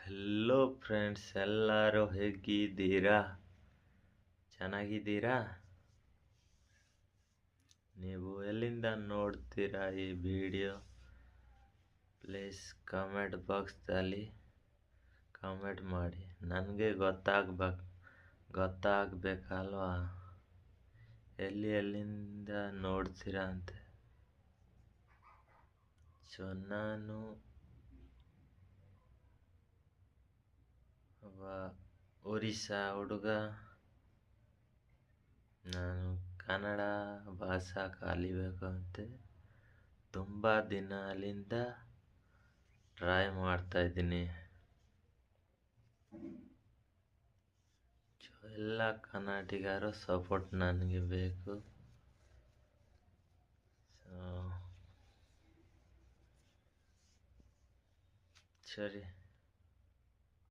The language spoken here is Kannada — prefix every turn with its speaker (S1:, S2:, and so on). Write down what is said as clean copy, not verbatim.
S1: ಹೆಲೋ ಫ್ರೆಂಡ್ಸ್, ಎಲ್ಲರೂ ಹೇಗಿದ್ದೀರಾ? ಚೆನ್ನಾಗಿದ್ದೀರಾ? ನೀವು ಎಲ್ಲಿಂದ ನೋಡ್ತೀರಾ ಈ ವಿಡಿಯೋ? ಪ್ಲೀಸ್ ಕಾಮೆಂಟ್ ಬಾಕ್ಸ್ದಲ್ಲಿ ಕಾಮೆಂಟ್ ಮಾಡಿ, ನನಗೆ ಗೊತ್ತಾಗಬೇಕಲ್ವಾ ಎಲ್ಲಿಂದ ನೋಡ್ತೀರಾ ಅಂತ. ನಾನು ಒರಿಸ್ಸಾ ಹುಡುಗ. ನಾನು ಕನ್ನಡ ಭಾಷೆ ಕಲಿಬೇಕು ಅಂತ ತುಂಬ ದಿನದಿಂದ ಟ್ರೈ ಮಾಡ್ತಾ ಇದ್ದೀನಿ. ಎಲ್ಲ ಕನ್ನಡಿಗರ ಸಪೋರ್ಟ್ ನನಗೆ ಬೇಕು. ಸರಿ.